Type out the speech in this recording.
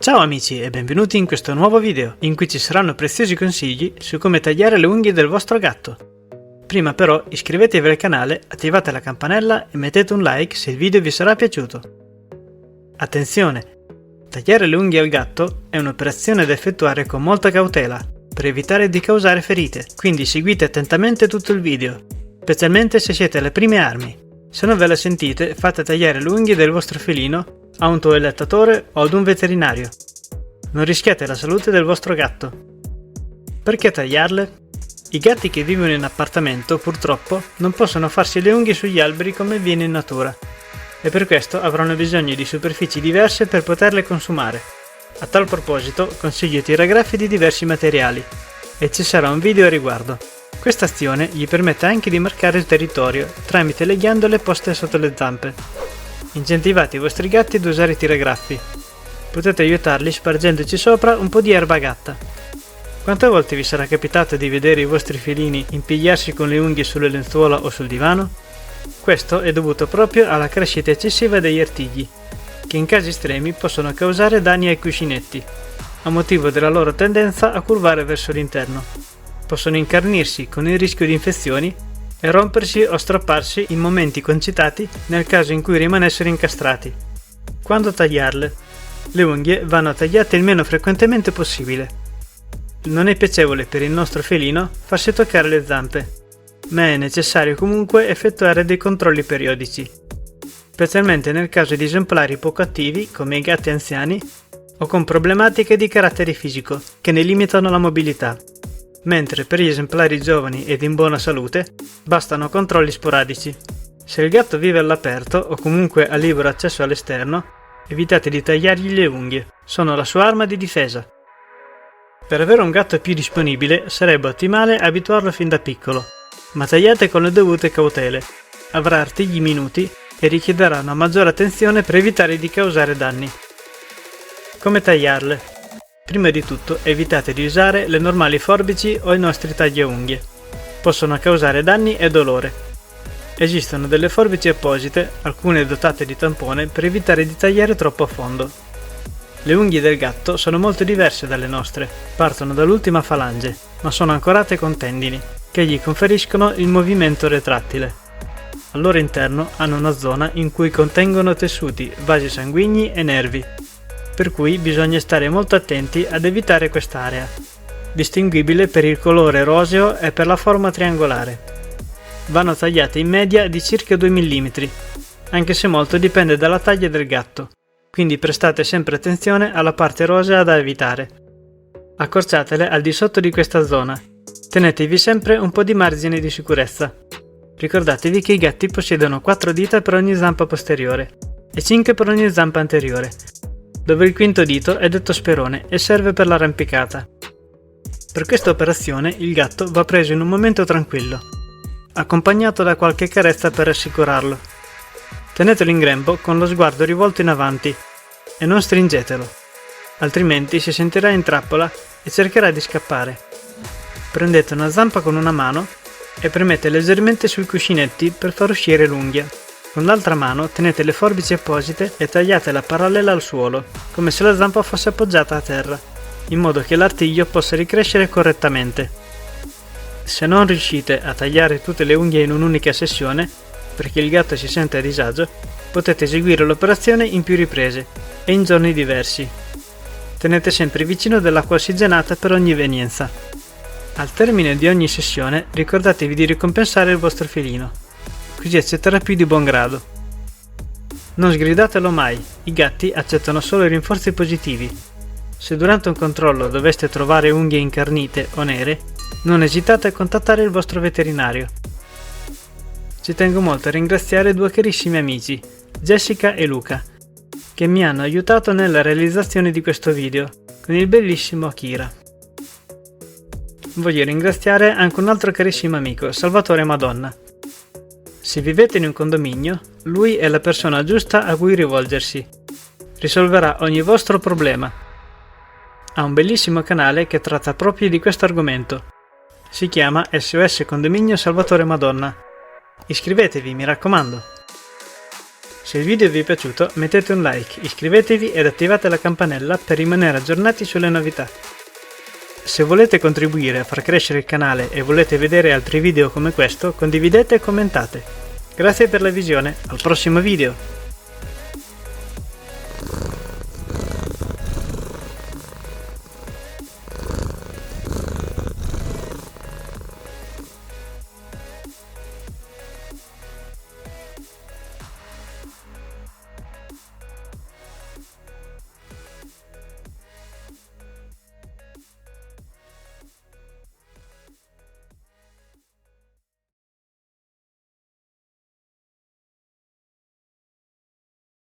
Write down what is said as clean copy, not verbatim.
Ciao amici e benvenuti in questo nuovo video in cui ci saranno preziosi consigli su come tagliare le unghie del vostro gatto. Prima però iscrivetevi al canale, attivate la campanella e mettete un like se il video vi sarà piaciuto. Attenzione! Tagliare le unghie al gatto è un'operazione da effettuare con molta cautela per evitare di causare ferite, quindi seguite attentamente tutto il video, specialmente se siete alle prime armi. Se non ve la sentite, fate tagliare le unghie del vostro felino a un toelettatore o ad un veterinario. Non rischiate la salute del vostro gatto. Perché tagliarle? I gatti che vivono in appartamento purtroppo non possono farsi le unghie sugli alberi come avviene in natura e per questo avranno bisogno di superfici diverse per poterle consumare. A tal proposito consiglio tiragraffi di diversi materiali e ci sarà un video a riguardo. Questa azione gli permette anche di marcare il territorio tramite le ghiandole poste sotto le zampe. Incentivate i vostri gatti ad usare i tiragraffi. Potete aiutarli spargendoci sopra un po' di erba gatta. Quante volte vi sarà capitato di vedere i vostri felini impigliarsi con le unghie sulle lenzuola o sul divano? Questo è dovuto proprio alla crescita eccessiva degli artigli, che in casi estremi possono causare danni ai cuscinetti, a motivo della loro tendenza a curvare verso l'interno. Possono incarnirsi con il rischio di infezioni e rompersi o strapparsi in momenti concitati nel caso in cui rimanessero incastrati. Quando tagliarle? Le unghie vanno tagliate il meno frequentemente possibile. Non è piacevole per il nostro felino farsi toccare le zampe, ma è necessario comunque effettuare dei controlli periodici, specialmente nel caso di esemplari poco attivi come i gatti anziani o con problematiche di carattere fisico che ne limitano la mobilità. Mentre per gli esemplari giovani ed in buona salute bastano controlli sporadici. Se il gatto vive all'aperto o comunque ha libero accesso all'esterno, evitate di tagliargli le unghie, sono la sua arma di difesa. Per avere un gatto più disponibile sarebbe ottimale abituarlo fin da piccolo, ma tagliate con le dovute cautele. Avrà artigli minuti e richiederà una maggiore attenzione per evitare di causare danni. Come tagliarle? Prima di tutto evitate di usare le normali forbici o i nostri tagliaunghie. Possono causare danni e dolore. Esistono delle forbici apposite, alcune dotate di tampone, per evitare di tagliare troppo a fondo. Le unghie del gatto sono molto diverse dalle nostre, partono dall'ultima falange, ma sono ancorate con tendini, che gli conferiscono il movimento retrattile. Al loro interno hanno una zona in cui contengono tessuti, vasi sanguigni e nervi, per cui bisogna stare molto attenti ad evitare quest'area, distinguibile per il colore roseo e per la forma triangolare. Vanno tagliate in media di circa 2 mm, anche se molto dipende dalla taglia del gatto, quindi prestate sempre attenzione alla parte rosea da evitare. Accorciatele al di sotto di questa zona, tenetevi sempre un po' di margine di sicurezza. Ricordatevi che i gatti possiedono 4 dita per ogni zampa posteriore e 5 per ogni zampa anteriore, dove il quinto dito è detto sperone e serve per l'arrampicata. Per questa operazione il gatto va preso in un momento tranquillo, accompagnato da qualche carezza per rassicurarlo. Tenetelo in grembo con lo sguardo rivolto in avanti e non stringetelo, altrimenti si sentirà in trappola e cercherà di scappare. Prendete una zampa con una mano e premete leggermente sui cuscinetti per far uscire l'unghia. Con l'altra mano tenete le forbici apposite e tagliatela parallela al suolo, come se la zampa fosse appoggiata a terra, in modo che l'artiglio possa ricrescere correttamente. Se non riuscite a tagliare tutte le unghie in un'unica sessione, perché il gatto si sente a disagio, potete eseguire l'operazione in più riprese e in giorni diversi. Tenete sempre vicino dell'acqua ossigenata per ogni evenienza. Al termine di ogni sessione ricordatevi di ricompensare il vostro felino, così accetterà più di buon grado. Non sgridatelo mai, i gatti accettano solo i rinforzi positivi. Se durante un controllo doveste trovare unghie incarnite o nere, non esitate a contattare il vostro veterinario. Ci tengo molto a ringraziare 2 carissimi amici, Jessica e Luca, che mi hanno aiutato nella realizzazione di questo video, con il bellissimo Akira. Voglio ringraziare anche un altro carissimo amico, Salvatore Madonna. Se vivete in un condominio, lui è la persona giusta a cui rivolgersi. Risolverà ogni vostro problema. Ha un bellissimo canale che tratta proprio di questo argomento. Si chiama SOS Condominio Salvatore Madonna. Iscrivetevi, mi raccomando. Se il video vi è piaciuto mettete un like, iscrivetevi ed attivate la campanella per rimanere aggiornati sulle novità. Se volete contribuire a far crescere il canale e volete vedere altri video come questo, condividete e commentate. Grazie per la visione, al prossimo video!